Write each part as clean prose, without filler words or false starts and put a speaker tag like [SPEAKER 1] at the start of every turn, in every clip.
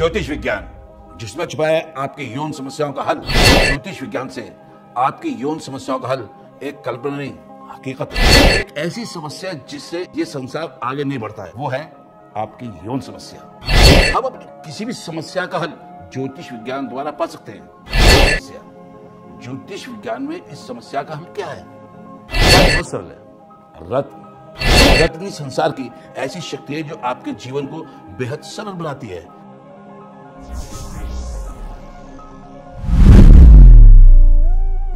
[SPEAKER 1] ज्योतिष विज्ञान, जिसमें छुपा है आपकी यौन समस्याओं का हल। ज्योतिष विज्ञान से आपकी यौन समस्याओं का हल एक कल्पना नहीं, हकीकत है। एक ऐसी समस्या जिससे ये संसार आगे नहीं बढ़ता है, वो है आपकी यौन समस्या। हम अपनी किसी भी समस्या का हल ज्योतिष विज्ञान द्वारा पा सकते हैं। ज्योतिष विज्ञान में इस समस्या का हल क्या है? बहुत सरल है। रत्न संसार की ऐसी शक्ति है जो आपके जीवन को बेहद सरल बनाती है।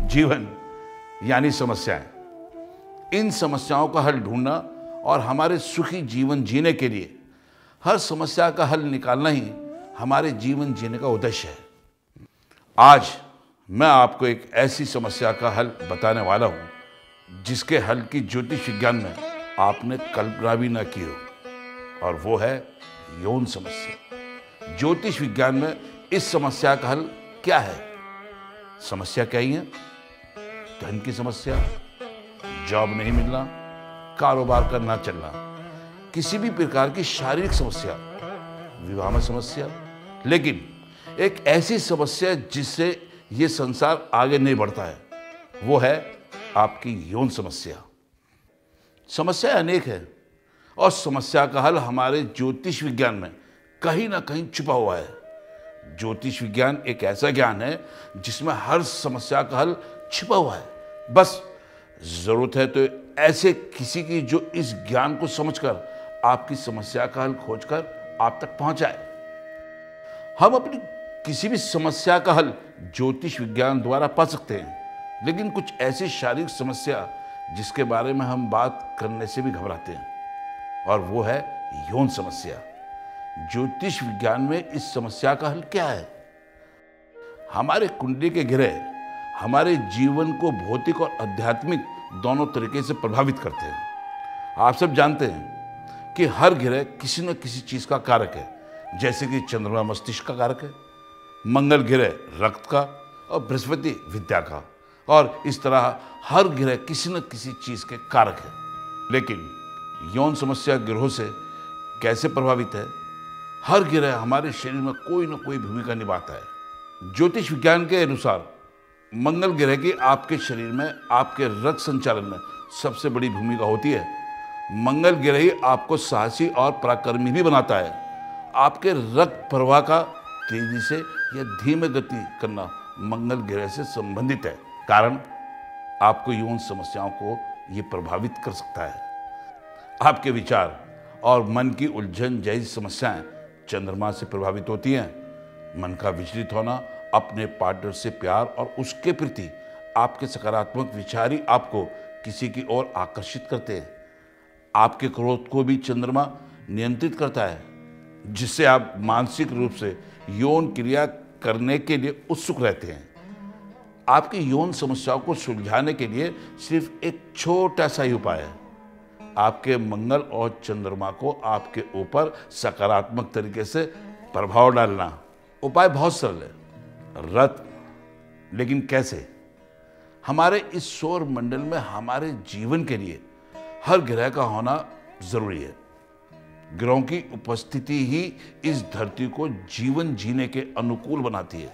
[SPEAKER 1] जीवन यानी समस्याएं। इन समस्याओं का हल ढूंढना और हमारे सुखी जीवन जीने के लिए हर समस्या का हल निकालना ही हमारे जीवन जीने का उद्देश्य है। आज मैं आपको एक ऐसी समस्या का हल बताने वाला हूं जिसके हल की ज्योतिष विज्ञान में आपने कल्पना भी न की हो, और वो है यौन समस्या। ज्योतिष विज्ञान में इस समस्या का हल क्या है? समस्या क्या ही है? धन की समस्या, जॉब नहीं मिलना, कारोबार का ना चलना, किसी भी प्रकार की शारीरिक समस्या, विवाह में समस्या, लेकिन एक ऐसी समस्या जिससे ये संसार आगे नहीं बढ़ता है, वो है आपकी यौन समस्या। समस्या अनेक है और समस्या का हल हमारे ज्योतिष विज्ञान में कहीं ना कहीं छुपा हुआ है। ज्योतिष विज्ञान एक ऐसा ज्ञान है जिसमें हर समस्या का हल छिपा हुआ है। बस जरूरत है तो ऐसे किसी की जो इस ज्ञान को समझकर आपकी समस्या का हल खोजकर आप तक पहुंच जाए। हम अपनी किसी भी समस्या का हल ज्योतिष विज्ञान द्वारा पा सकते हैं, लेकिन कुछ ऐसी शारीरिक समस्या जिसके बारे में हम बात करने से भी घबराते हैं, और वो है यौन समस्या। ज्योतिष विज्ञान में इस समस्या का हल क्या है? हमारे कुंडली के ग्रह हमारे जीवन को भौतिक और आध्यात्मिक दोनों तरीके से प्रभावित करते हैं। आप सब जानते हैं कि हर ग्रह किसी न किसी चीज का कारक है, जैसे कि चंद्रमा मस्तिष्क का कारक है, मंगल ग्रह रक्त का, और बृहस्पति विद्या का, और इस तरह हर ग्रह किसी न किसी चीज के कारक है। लेकिन यौन समस्या ग्रहों से कैसे प्रभावित है? हर ग्रह हमारे शरीर में कोई न कोई भूमिका निभाता है। ज्योतिष विज्ञान के अनुसार मंगल ग्रह की आपके शरीर में आपके रक्त संचालन में सबसे बड़ी भूमिका होती है। मंगल ग्रह ही आपको साहसी और पराक्रमी भी बनाता है। आपके रक्त प्रवाह का तेजी से या धीमे गति करना मंगल ग्रह से संबंधित है, कारण आपको यौन समस्याओं को ये प्रभावित कर सकता है। आपके विचार और मन की उलझन जैसी समस्याएं चंद्रमा से प्रभावित होती हैं। मन का विचलित होना, अपने पार्टनर से प्यार और उसके प्रति आपके सकारात्मक विचार ही आपको किसी की ओर आकर्षित करते हैं। आपके क्रोध को भी चंद्रमा नियंत्रित करता है, जिससे आप मानसिक रूप से यौन क्रिया करने के लिए उत्सुक रहते हैं। आपकी यौन समस्याओं को सुलझाने के लिए सिर्फ एक छोटा सा ही उपाय है। आपके मंगल और चंद्रमा को आपके ऊपर सकारात्मक तरीके से प्रभाव डालना। उपाय बहुत सरल है, लेकिन कैसे? हमारे इस सौर मंडल में हमारे जीवन के लिए हर ग्रह का होना जरूरी है। ग्रहों की उपस्थिति ही इस धरती को जीवन जीने के अनुकूल बनाती है,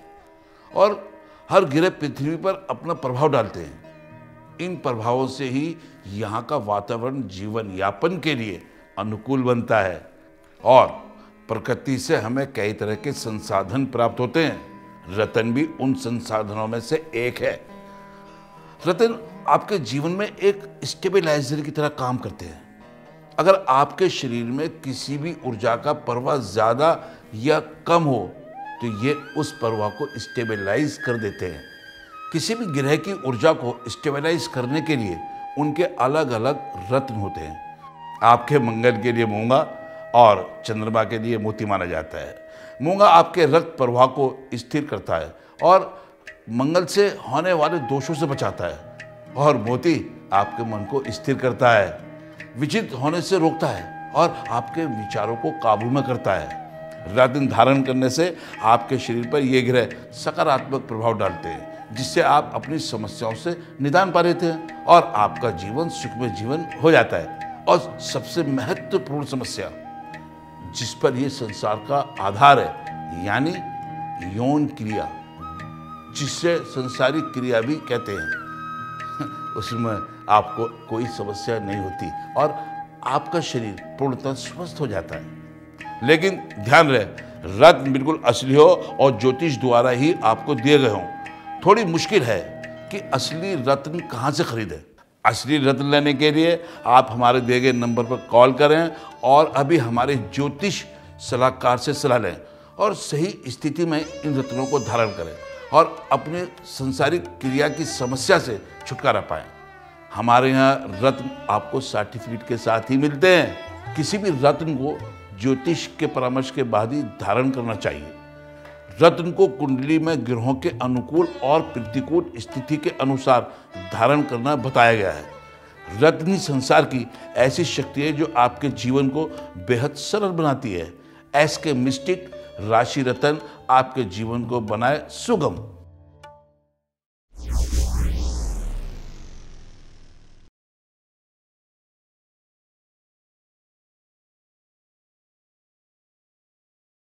[SPEAKER 1] और हर ग्रह पृथ्वी पर अपना प्रभाव डालते हैं। इन प्रभावों से ही यहाँ का वातावरण जीवन यापन के लिए अनुकूल बनता है, और प्रकृति से हमें कई तरह के संसाधन प्राप्त होते हैं। रतन भी उन संसाधनों में से एक है। रतन आपके जीवन में एक स्टेबलाइजर की तरह काम करते हैं। अगर आपके शरीर में किसी भी ऊर्जा का प्रवाह ज्यादा या कम हो तो ये उस प्रवाह को स्टेबलाइज कर देते हैं। किसी भी ग्रह की ऊर्जा को स्टेबलाइज करने के लिए उनके अलग अलग रत्न होते हैं। आपके मंगल के लिए मूंगा और चंद्रमा के लिए मोती माना जाता है। मूंगा आपके रक्त प्रवाह को स्थिर करता है और मंगल से होने वाले दोषों से बचाता है, और मोती आपके मन को स्थिर करता है, विचलित होने से रोकता है और आपके विचारों को काबू में करता है। रत्न धारण करने से आपके शरीर पर ये ग्रह सकारात्मक प्रभाव डालते हैं, जिससे आप अपनी समस्याओं से निदान पा लेते हैं और आपका जीवन सुखमय जीवन हो जाता है। और सबसे महत्वपूर्ण समस्या जिस पर यह संसार का आधार है, यानी यौन क्रिया, जिसे संसारिक क्रिया भी कहते हैं, उसमें आपको कोई समस्या नहीं होती और आपका शरीर पूर्णतः स्वस्थ हो जाता है। लेकिन ध्यान रहे, रत्न बिल्कुल असली हो और ज्योतिष द्वारा ही आपको दिए गए हों। थोड़ी मुश्किल है कि असली रत्न कहाँ से खरीदें। असली रत्न लेने के लिए आप हमारे दिए गए नंबर पर कॉल करें और अभी हमारे ज्योतिष सलाहकार से सलाह लें और सही स्थिति में इन रत्नों को धारण करें और अपने सांसारिक क्रिया की समस्या से छुटकारा पाएं। हमारे यहाँ रत्न आपको सर्टिफिकेट के साथ ही मिलते हैं। किसी भी रत्न को ज्योतिष के परामर्श के बाद ही धारण करना चाहिए। रत्न को कुंडली में ग्रहों के अनुकूल और प्रतिकूल स्थिति के अनुसार धारण करना बताया गया है। रत्न ही संसार की ऐसी शक्ति है जो आपके जीवन को बेहद सरल बनाती है। एस के मिस्टिक राशि रत्न आपके जीवन को बनाए सुगम।